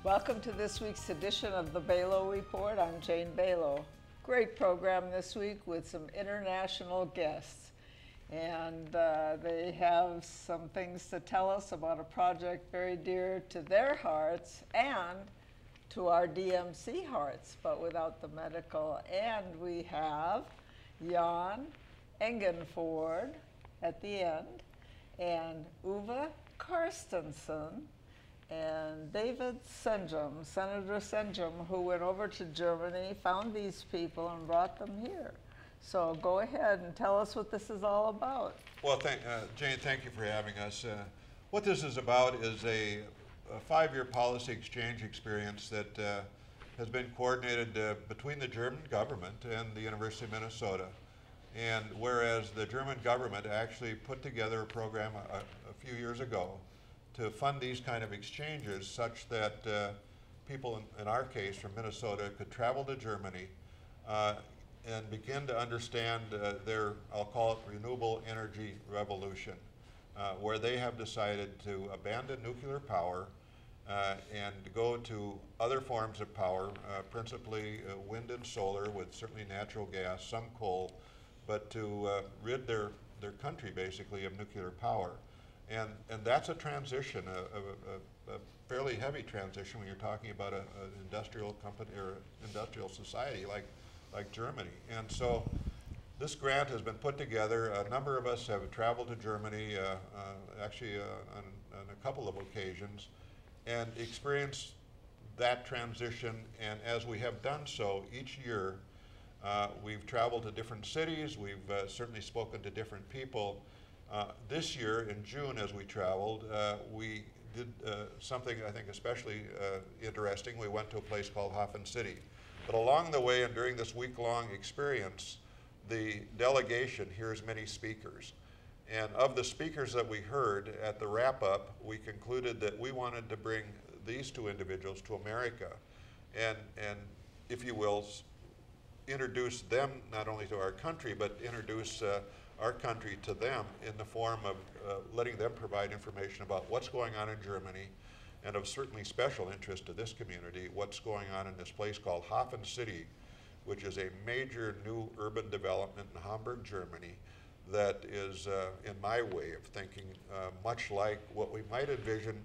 Welcome to this week's edition of the Belau Report. I'm Jane Belau. Great program this week with some international guests. And they have some things to tell us about a project very dear to their hearts and to our DMC hearts, but without the medical. And we have Jan Engenford at the end, and Uwe Carstensen, and David Senjum, Senator Senjum, who went over to Germany, found these people, and brought them here. So go ahead and tell us what this is all about. Well, Jane, thank you for having us. What this is about is a 5-year policy exchange experience that has been coordinated between the German government and the University of Minnesota. And whereas the German government actually put together a program a few years ago to fund these kind of exchanges such that people, in our case from Minnesota, could travel to Germany and begin to understand their, I'll call it, renewable energy revolution, where they have decided to abandon nuclear power and go to other forms of power, principally wind and solar, with certainly natural gas, some coal, but to rid their country basically of nuclear power. And that's a transition, a fairly heavy transition when you're talking about an industrial company or industrial society like Germany. And so this grant has been put together. A number of us have traveled to Germany, actually on a couple of occasions, and experienced that transition. And as we have done so each year, we've traveled to different cities. We've certainly spoken to different people. This year in June, as we traveled, we did something I think especially interesting. We went to a place called HafenCity. But along the way and during this week-long experience, the delegation hears many speakers. And of the speakers that we heard at the wrap-up, we concluded that we wanted to bring these two individuals to America and if you will, introduce them not only to our country, but introduce our country to them in the form of letting them provide information about what's going on in Germany, and of certainly special interest to this community, what's going on in this place called HafenCity, which is a major new urban development in Hamburg, Germany, that is, in my way of thinking, much like what we might envision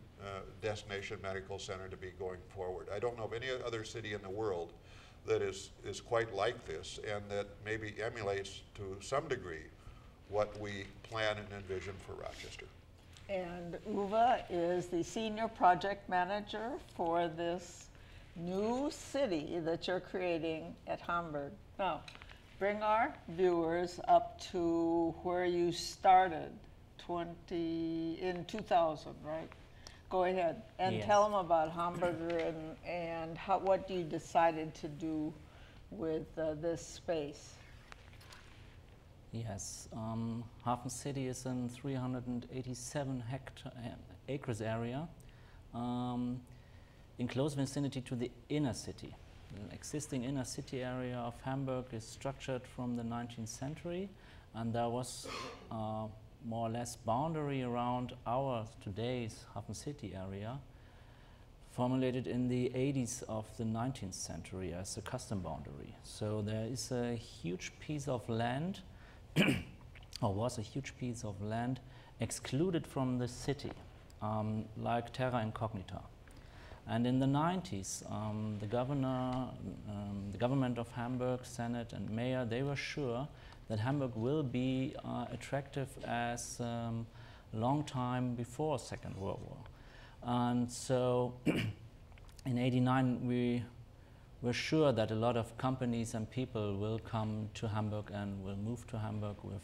Destination Medical Center to be going forward. I don't know of any other city in the world that is quite like this, and that maybe emulates to some degree what we plan and envision for Rochester. And Uwe is the senior project manager for this new city that you're creating at Hamburg. Now, bring our viewers up to where you started in 2000, right? Go ahead and tell them about Hamburg and what you decided to do with this space. Yes, HafenCity is in 387 acres area in close vicinity to the inner city. The existing inner city area of Hamburg is structured from the 19th century, and there was more or less boundary around our today's HafenCity area formulated in the 80s of the 19th century as a custom boundary. So there is a huge piece of land or was a huge piece of land excluded from the city, like terra incognita. And in the 90s, the government of Hamburg, Senate and Mayor, they were sure that Hamburg will be attractive as long time before Second World War. And so in '89, we were sure that a lot of companies and people will come to Hamburg and will move to Hamburg with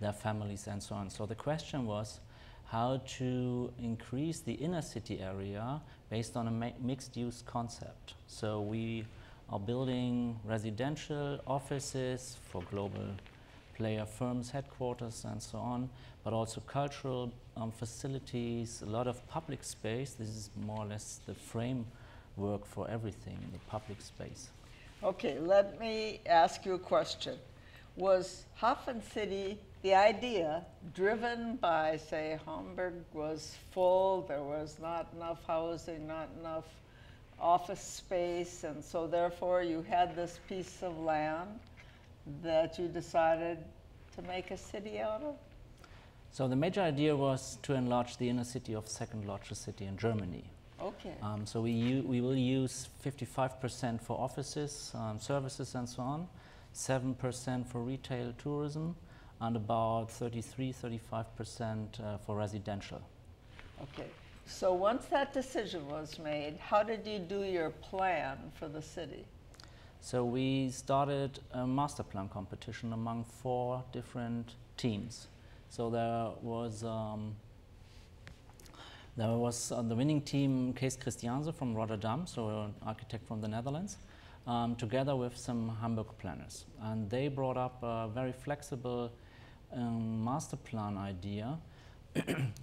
their families and so on. So the question was how to increase the inner city area based on a mixed-use concept. So we are building residential offices for global player firms, headquarters and so on, but also cultural facilities, a lot of public space. This is more or less the framework for everything in the public space. Okay, let me ask you a question. Was HafenCity, the idea, driven by, say, Hamburg was full, there was not enough housing, not enough office space, and so therefore you had this piece of land that you decided to make a city out of? So the major idea was to enlarge the inner city of second largest city in Germany. Okay. So we will use 55% for offices, services and so on, 7% for retail tourism, and about 35% for residential. Okay. So once that decision was made, how did you do your plan for the city? So we started a master plan competition among 4 different teams. So there was the winning team, Kees Christianse from Rotterdam, so an architect from the Netherlands, together with some Hamburg planners. And they brought up a very flexible master plan idea,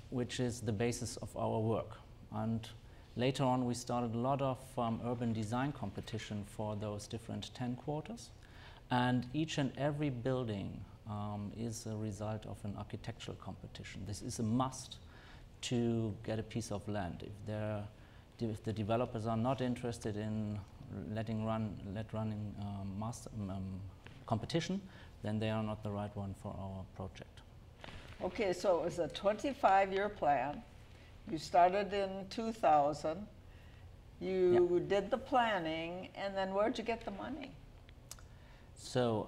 which is the basis of our work. And later on, we started a lot of urban design competition for those different 10 quarters. And each and every building is a result of an architectural competition. This is a must to get a piece of land. If the developers are not interested in running competition, then they are not the right one for our project. Okay, so it was a 25-year plan. You started in 2000. You did the planning, and then where'd you get the money? So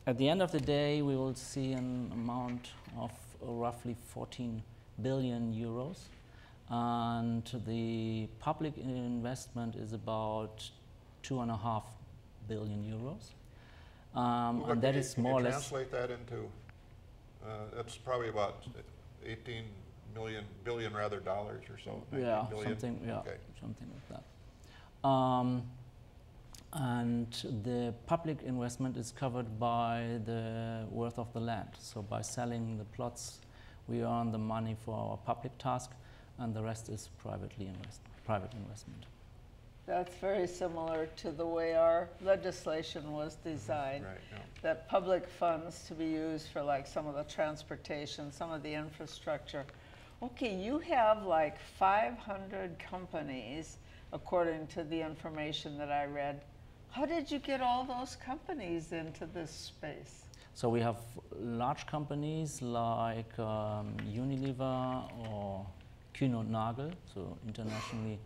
at the end of the day, we will see an amount of roughly 14 billion euros. And the public investment is about 2.5 billion euros. And that is more or less. Translate that into, that's probably about 18 billion rather dollars or so. Yeah, billion. something like that. And the public investment is covered by the worth of the land. So by selling the plots, we earn the money for our public task, and the rest is private investment. That's very similar to the way our legislation was designed. Right, yeah. That public funds to be used for like some of the transportation, some of the infrastructure. Okay, you have like 500 companies, according to the information that I read. How did you get all those companies into this space? So we have large companies like Unilever or Kühn und Nagel, so international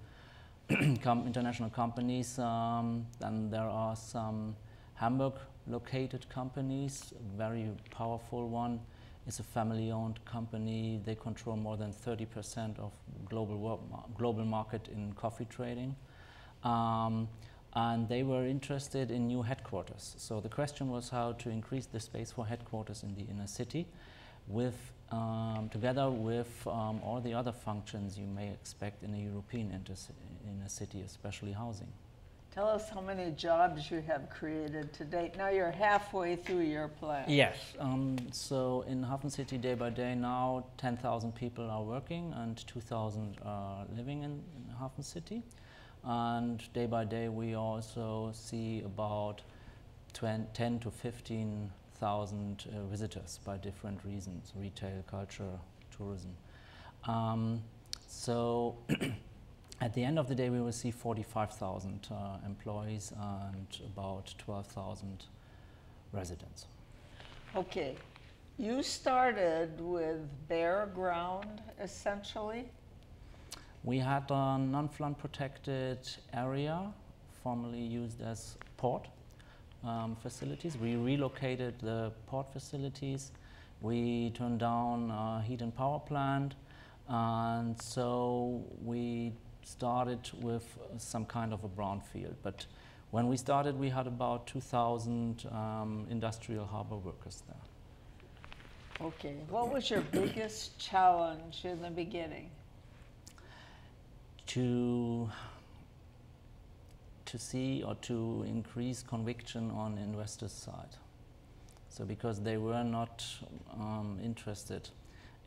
companies. Then there are some Hamburg-located companies. A very powerful one is a family-owned company. They control more than 30% of global market in coffee trading. And they were interested in new headquarters. So the question was how to increase the space for headquarters in the inner city, together with all the other functions you may expect in a European inner city, especially housing. Tell us how many jobs you have created to date. Now you're halfway through your plan. Yes. So in HafenCity, day by day now, 10,000 people are working and 2,000 are living in HafenCity. And day by day, we also see about 10 to 15,000 visitors by different reasons: retail, culture, tourism. So at the end of the day, we will see 45,000 employees and about 12,000 residents. Okay. You started with bare ground, essentially. We had a non-flood protected area, formerly used as port facilities. We relocated the port facilities. We turned down a heat and power plant. And so we started with some kind of a brownfield. But when we started, we had about 2,000 industrial harbor workers there. Okay. What was your biggest challenge in the beginning? To see or to increase conviction on investors' side. So because they were not interested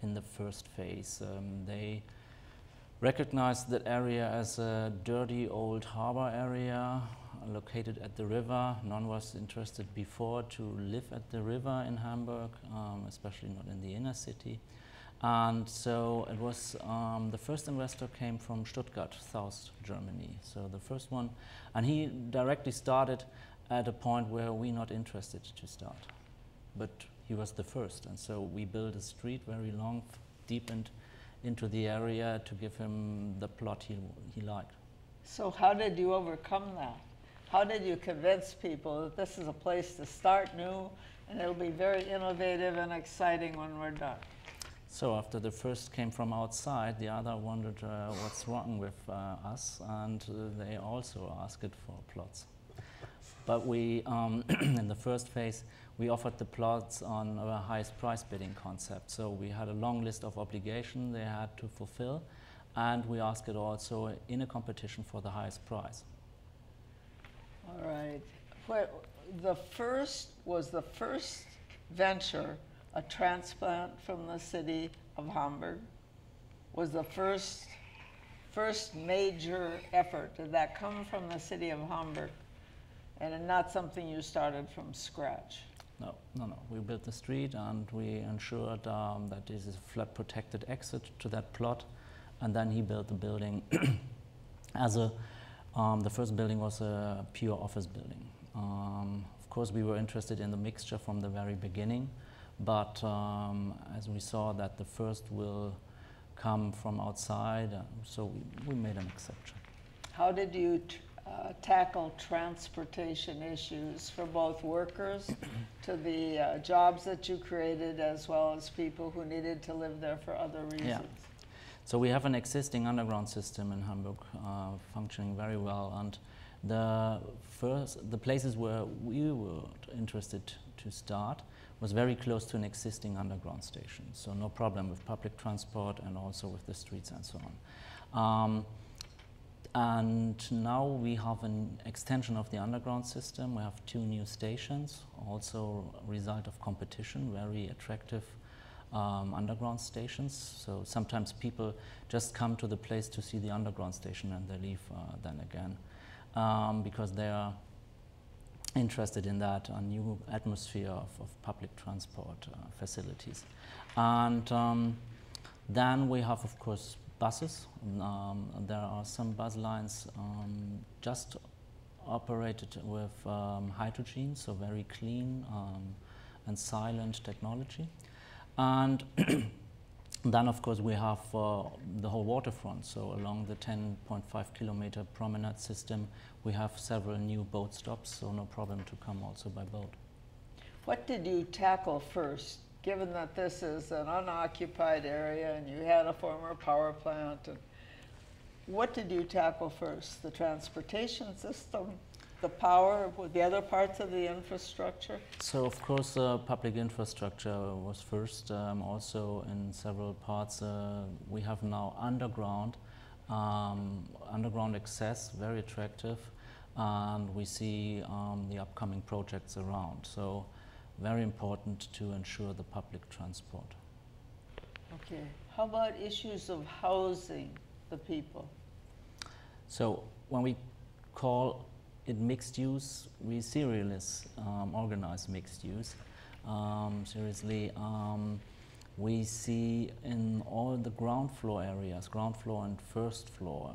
in the first phase. They recognized that area as a dirty old harbor area located at the river. None was interested before to live at the river in Hamburg, especially not in the inner city. And so it was, the first investor came from Stuttgart, South Germany. So the first one, and he directly started at a point where we're not interested to start. But he was the first, and so we built a street very long, deep into the area to give him the plot he liked. So how did you overcome that? How did you convince people that this is a place to start new and it'll be very innovative and exciting when we're done? So after the first came from outside, the other wondered what's wrong with us, and they also asked for plots. But we, in the first phase, we offered the plots on a highest price bidding concept. So we had a long list of obligations they had to fulfill, and we asked it also in a competition for the highest price. All right. Was the first venture a transplant from the city of Hamburg? Was the first major effort, did that come from the city of Hamburg? And not something you started from scratch? No. We built the street and we ensured that this is a flood protected exit to that plot. And then he built the building the first building was a pure office building. Of course, we were interested in the mixture from the very beginning, but as we saw that the first will come from outside, so we made an exception. How did you tackle transportation issues for both workers to the jobs that you created, as well as people who needed to live there for other reasons? Yeah. So we have an existing underground system in Hamburg functioning very well, and the places where we were interested to start was very close to an existing underground station, so no problem with public transport and also with the streets and so on. And now we have an extension of the underground system. We have 2 new stations, also a result of competition, very attractive underground stations. So sometimes people just come to the place to see the underground station and they leave then again because they are interested in that new atmosphere of public transport facilities. And then we have, of course, buses. There are some bus lines just operated with hydrogen, so very clean and silent technology. And then, of course, we have the whole waterfront. So along the 10.5 kilometer promenade system, we have several new boat stops, so no problem to come also by boat. What did you tackle first, given that this is an unoccupied area and you had a former power plant? And what did you tackle first? The transportation system, the power, with the other parts of the infrastructure? So, of course, public infrastructure was first. Also, in several parts, we have now underground access, very attractive, and we see the upcoming projects around. So, very important to ensure the public transport. Okay. How about issues of housing the people? So, when we call it mixed use, we serially organize mixed use. Seriously, we see in all the ground floor areas, ground floor and first floor,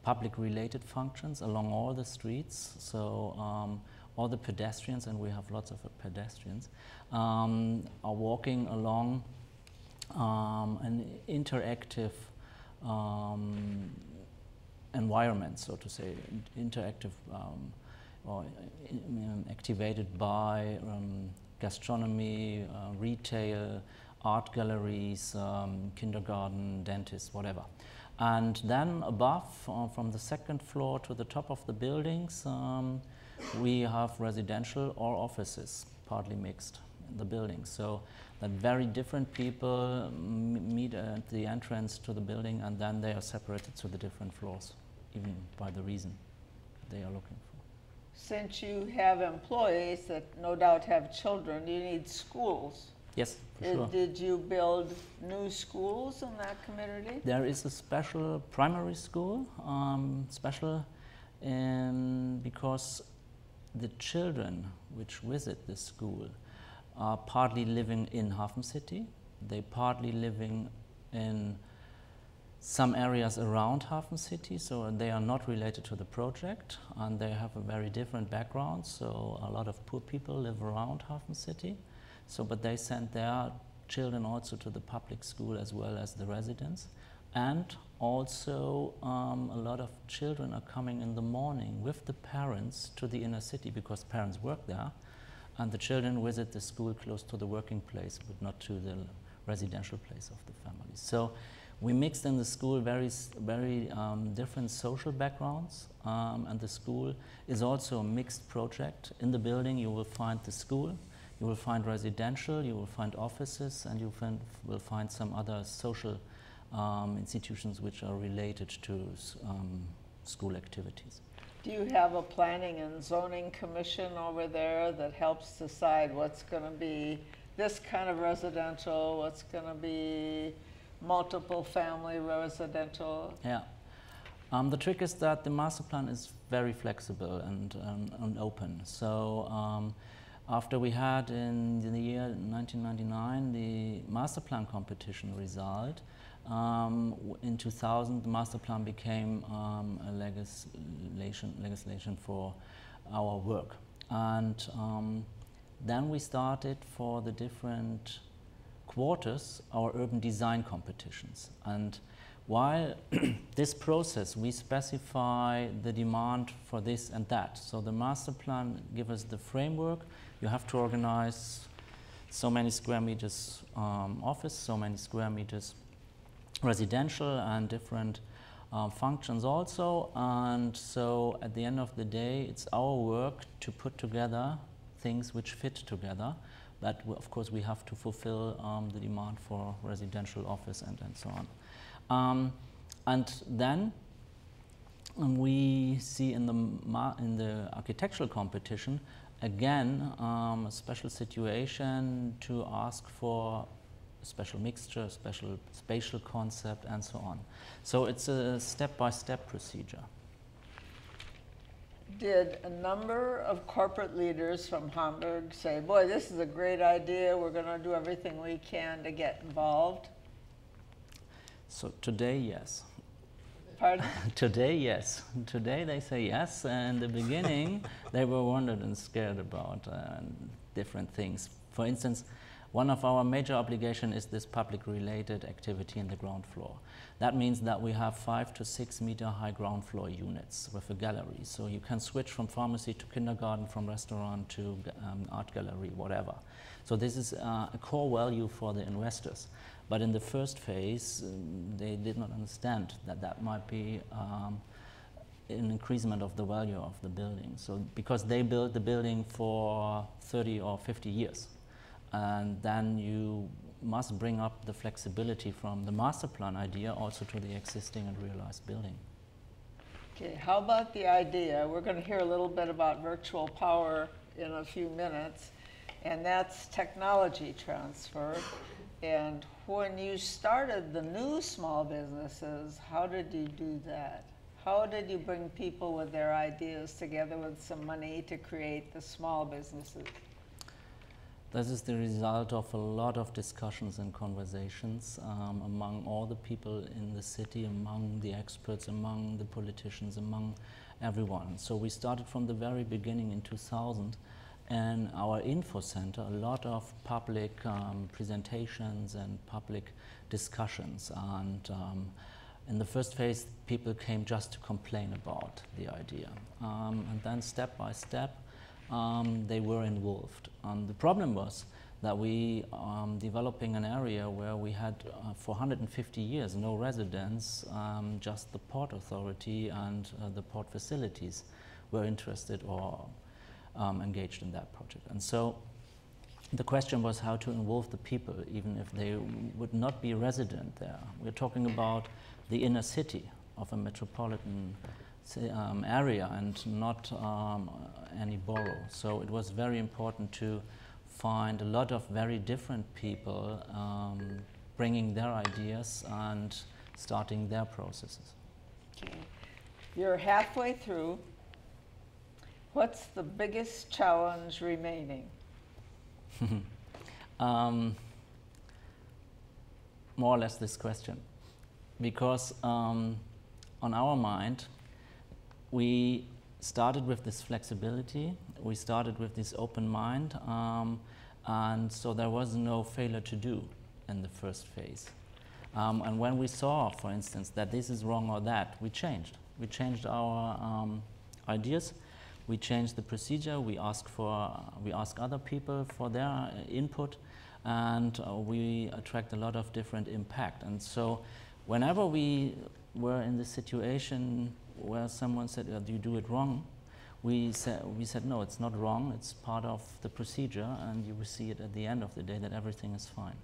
public related functions along all the streets. So all the pedestrians, and we have lots of pedestrians, are walking along an interactive environment, so to say, interactive or activated by gastronomy, retail, art galleries, kindergarten, dentists, whatever. And then above, from the second floor to the top of the buildings, we have residential or offices, partly mixed in the buildings. So that very different people meet at the entrance to the building, and then they are separated to the different floors, even by the reason they are looking for. Since you have employees that no doubt have children, you need schools. Yes, for sure. Did you build new schools in that community? There is a special primary school, because the children which visit this school are partly living in HafenCity, they partly living in some areas around HafenCity, so they are not related to the project, and they have a very different background. So a lot of poor people live around HafenCity. So, but they send their children also to the public school as well as the residents. And also a lot of children are coming in the morning with the parents to the inner city because parents work there, and the children visit the school close to the working place but not to the residential place of the family. So we mixed in the school very different social backgrounds, and the school is also a mixed project. In the building you will find the school, you will find residential, you will find offices, and you will find some other social institutions which are related to school activities. Do you have a planning and zoning commission over there that helps decide what's going to be this kind of residential, what's going to be multiple family residential? Yeah. The trick is that the master plan is very flexible and open. So after we had in the year 1999 the master plan competition result, in 2000 the master plan became a legislation for our work. And then we started for the different quarters our urban design competitions. And while this process we specify the demand for this and that. So the master plan gives us the framework. You have to organize so many square meters office, so many square meters residential, and different functions also. And so at the end of the day it's our work to put together things which fit together. But of course we have to fulfill the demand for residential office and so on. And then we see in the architectural competition again a special situation to ask for a special mixture, special spatial concept, and so on. So it's a step-by-step procedure. Did a number of corporate leaders from Hamburg say, boy, this is a great idea, we're going to do everything we can to get involved? So today, yes. Pardon? Today, yes. Today they say yes. In the beginning, they were wondered and scared about different things. For instance, one of our major obligations is this public-related activity in the ground floor. That means that we have 5 to 6 meter high ground floor units with a gallery. So you can switch from pharmacy to kindergarten, from restaurant to art gallery, whatever. So this is a core value for the investors. But in the first phase, they did not understand that that might be an increasement of the value of the building. So because they built the building for 30 or 50 years. And then you must bring up the flexibility from the master plan idea also to the existing and realized building. Okay, how about the idea? We're going to hear a little bit about virtual power in a few minutes, and that's technology transfer. And when you started the new small businesses, how did you do that? How did you bring people with their ideas together with some money to create the small businesses? This is the result of a lot of discussions and conversations among all the people in the city, among the experts, among the politicians, among everyone. So we started from the very beginning in 2000, and our info center, a lot of public presentations and public discussions. And in the first phase, people came just to complain about the idea. And then step by step, they were involved. The problem was that we developing an area where we had for 150 years no residents, just the port authority and the port facilities were interested or engaged in that project. And so the question was how to involve the people, even if they would not be resident there. We're talking about the inner city of a metropolitan area and not any borough. So it was very important to find a lot of very different people bringing their ideas and starting their processes. Okay. You're halfway through. What's the biggest challenge remaining? more or less this question, because on our mind, we started with this flexibility, we started with this open mind, and so there was no failure to do in the first phase. And when we saw, for instance, that this is wrong or that, we changed. We changed our ideas, we changed the procedure, we asked other people for their input, and we attract a lot of different impact. And so whenever we were in the situation where someone said, you do it wrong, we said, no, it's not wrong, it's part of the procedure, and you will see it at the end of the day that everything is fine.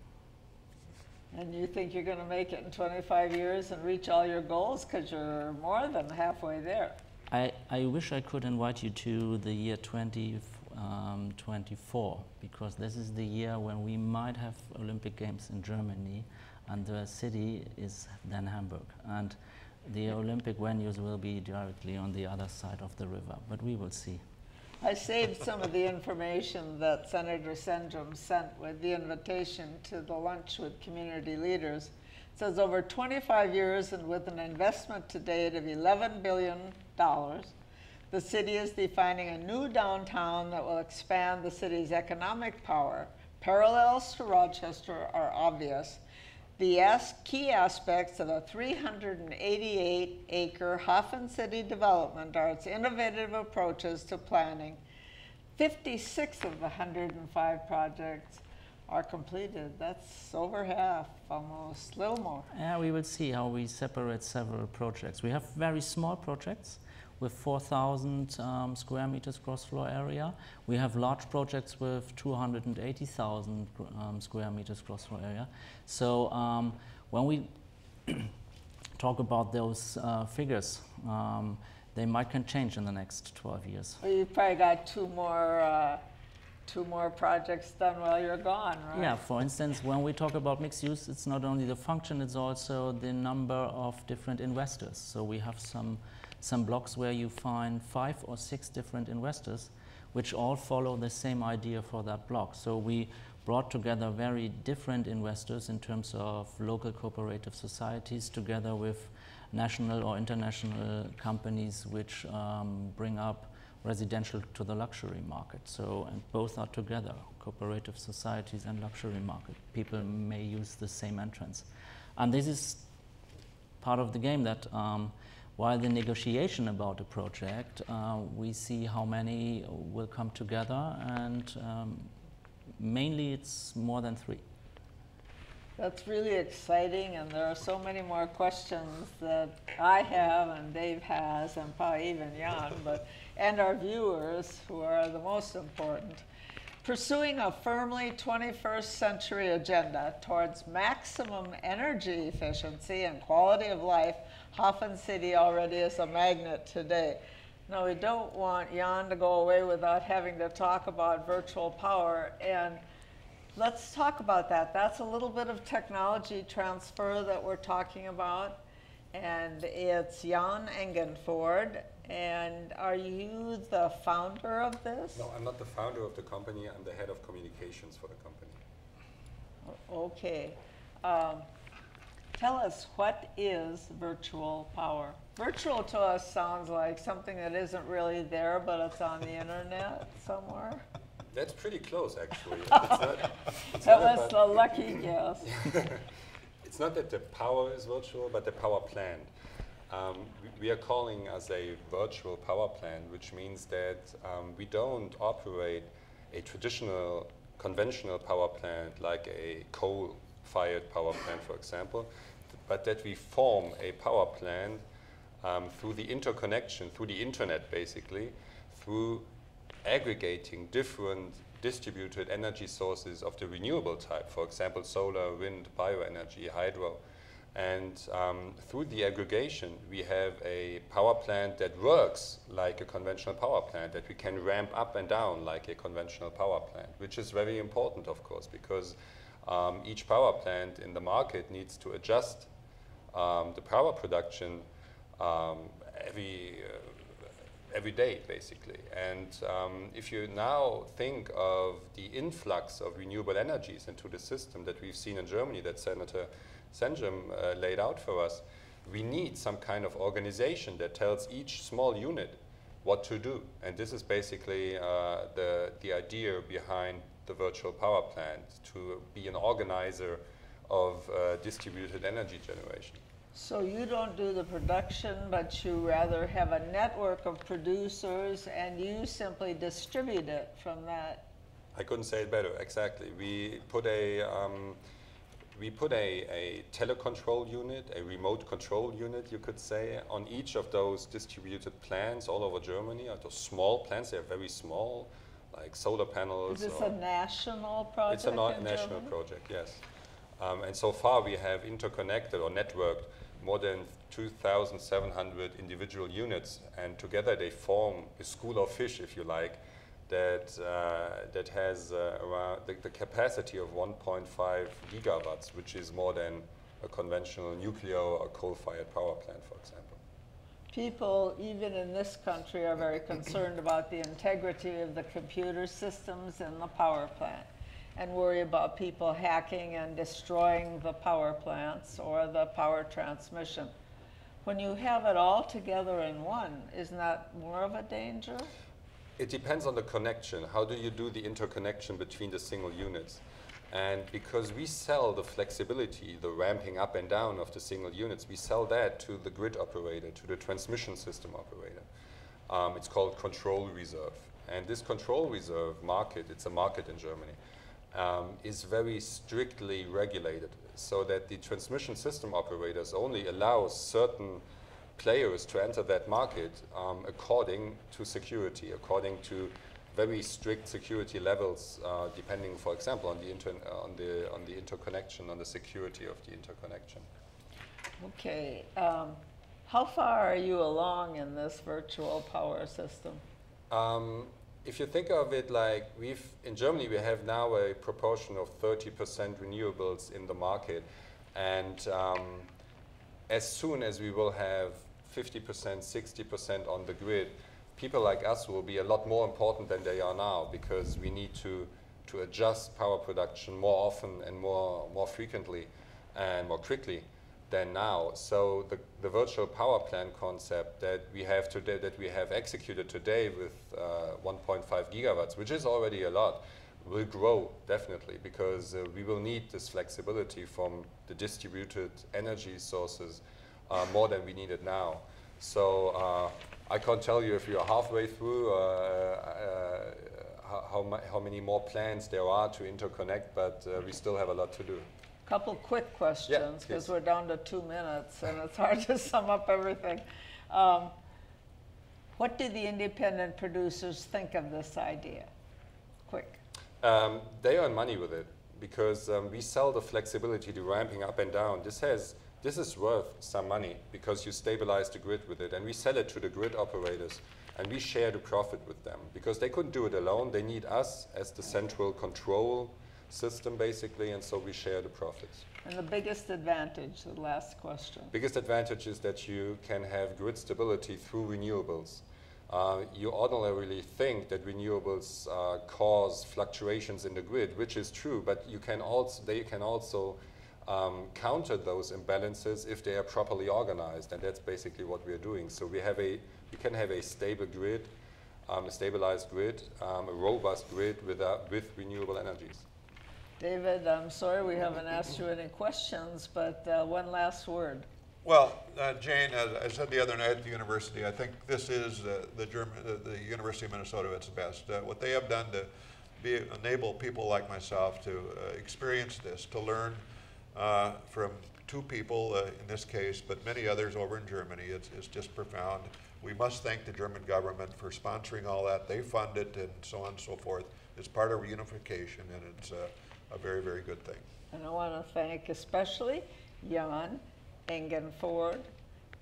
And you think you're going to make it in 25 years and reach all your goals, because you're more than halfway there. I wish I could invite you to the year 2024, because this is the year when we might have Olympic Games in Germany, and the city is then Hamburg. And the Olympic venues will be directly on the other side of the river, but we will see. I saved some of the information that Senator Sendrum sent with the invitation to the lunch with community leaders. It says over 25 years and with an investment to date of $11 billion, the city is defining a new downtown that will expand the city's economic power. Parallels to Rochester are obvious. The key aspects of a 388-acre HafenCity development are its innovative approaches to planning. 56 of the 105 projects are completed. That's over half, almost, a little more. Yeah, we will see how we separate several projects. We have very small projects with 4,000 square meters gross floor area. We have large projects with 280,000 square meters gross floor area. So when we talk about those figures, they can change in the next 12 years. Well, you've probably got two more projects done while you're gone, right? Yeah, for instance, when we talk about mixed use, it's not only the function, it's also the number of different investors. So we have some blocks where you find 5 or 6 different investors, which all follow the same idea for that block. So we brought together very different investors in terms of local cooperative societies together with national or international companies which bring up residential to the luxury market. So, and both are together, cooperative societies and luxury market. People may use the same entrance. And this is part of the game that while the negotiation about a project, we see how many will come together, and mainly it's more than 3. That's really exciting, and there are so many more questions that I have and Dave has, and probably even Jan, and our viewers, who are the most important. Pursuing a firmly 21st century agenda towards maximum energy efficiency and quality of life, HafenCity already is a magnet today. Now, we don't want Jan to go away without having to talk about virtual power, and let's talk about that. That's a little bit of technology transfer that we're talking about, and it's Jan Engenford. And are you the founder of this? No, I'm not the founder of the company. I'm the head of communications for the company. Okay. Tell us, what is virtual power? Virtual to us sounds like something that isn't really there, but it's on the internet somewhere. That's pretty close, actually. That was the lucky guess. It's not that the power is virtual, but the power plant. We are calling us a virtual power plant, which means that we don't operate a traditional, conventional power plant like a coal-fired power plant, for example, but that we form a power plant through the interconnection, through the internet basically, through aggregating different distributed energy sources of the renewable type, for example, solar, wind, bioenergy, hydro. And through the aggregation, we have a power plant that works like a conventional power plant, that we can ramp up and down like a conventional power plant, which is very important, of course, because each power plant in the market needs to adjust the power production every day, basically. And if you now think of the influx of renewable energies into the system that we've seen in Germany, that Senator Senjum laid out for us, we need some kind of organization that tells each small unit what to do. And this is basically the idea behind the virtual power plant, to be an organizer of distributed energy generation. So you don't do the production, but you rather have a network of producers and you simply distribute it from that. I couldn't say it better, exactly. We put a telecontrol unit, a remote control unit, you could say, on each of those distributed plants all over Germany. Those small plants, they're very small, like solar panels. Is this a national project? It's a national project, yes. And so far we have interconnected or networked more than 2,700 individual units, and together they form a school of fish, if you like, that has around the capacity of 1.5 gigawatts, which is more than a conventional nuclear or coal-fired power plant, for example. People, even in this country, are very concerned about the integrity of the computer systems in the power plant and worry about people hacking and destroying the power plants or the power transmission. When you have it all together in one, isn't that more of a danger? It depends on the connection. How do you do the interconnection between the single units? And because we sell the flexibility, the ramping up and down of the single units, we sell that to the grid operator, to the transmission system operator. It's called control reserve. And this control reserve market, it's a market in Germany, is very strictly regulated, so that the transmission system operators only allow certain players to enter that market according to security, according to very strict security levels, depending, for example, on the interconnection, on the security of the interconnection. Okay, how far are you along in this virtual power system? If you think of it like in Germany, we have now a proportion of 30% renewables in the market, and as soon as we will have 50%, 60% on the grid, people like us will be a lot more important than they are now, because we need to adjust power production more often and more frequently and more quickly than now. So the virtual power plant concept that we have today, that we have executed today with 1.5 gigawatts, which is already a lot, will grow definitely, because we will need this flexibility from the distributed energy sources more than we need it now. So I can't tell you if you are halfway through how many more plans there are to interconnect, but we still have a lot to do. Couple quick questions, because we're down to 2 minutes and it's hard to sum up everything. What do the independent producers think of this idea? Quick. They earn money with it, because we sell the flexibility to ramping up and down. This is worth some money, because you stabilize the grid with it, and we sell it to the grid operators, and we share the profit with them, because they couldn't do it alone. They need us as the central control system, basically, and so we share the profits. And the biggest advantage, the last question. Biggest advantage is that you can have grid stability through renewables. You ordinarily think that renewables cause fluctuations in the grid, which is true, but they can also counter those imbalances if they are properly organized, and that's basically what we are doing. So we can have a stable grid, a stabilized grid, a robust grid with renewable energies. David, I'm sorry we haven't asked you any questions, but one last word. Well, Jane, as I said the other night at the university, I think this is the University of Minnesota at its best. What they have done to enable people like myself to experience this, to learn from two people in this case, but many others over in Germany, it's just profound. We must thank the German government for sponsoring all that. They fund it and so on and so forth. It's part of reunification, and it's a very, very good thing. And I want to thank especially Jan Engenford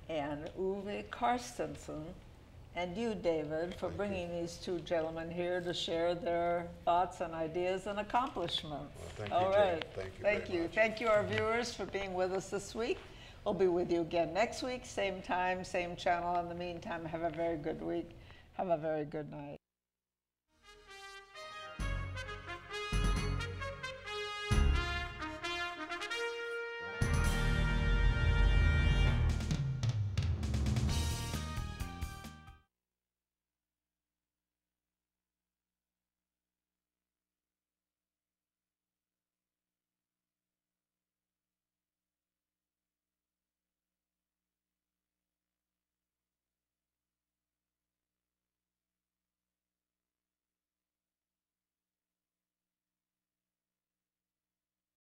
and Uwe Carstensen, and you, David, for bringing these two gentlemen here to share their thoughts and ideas and accomplishments. Well, thank you, all right. Jane. Thank you. Thank you. Thank you, our viewers, for being with us this week. We'll be with you again next week, same time, same channel. In the meantime, have a very good week. Have a very good night.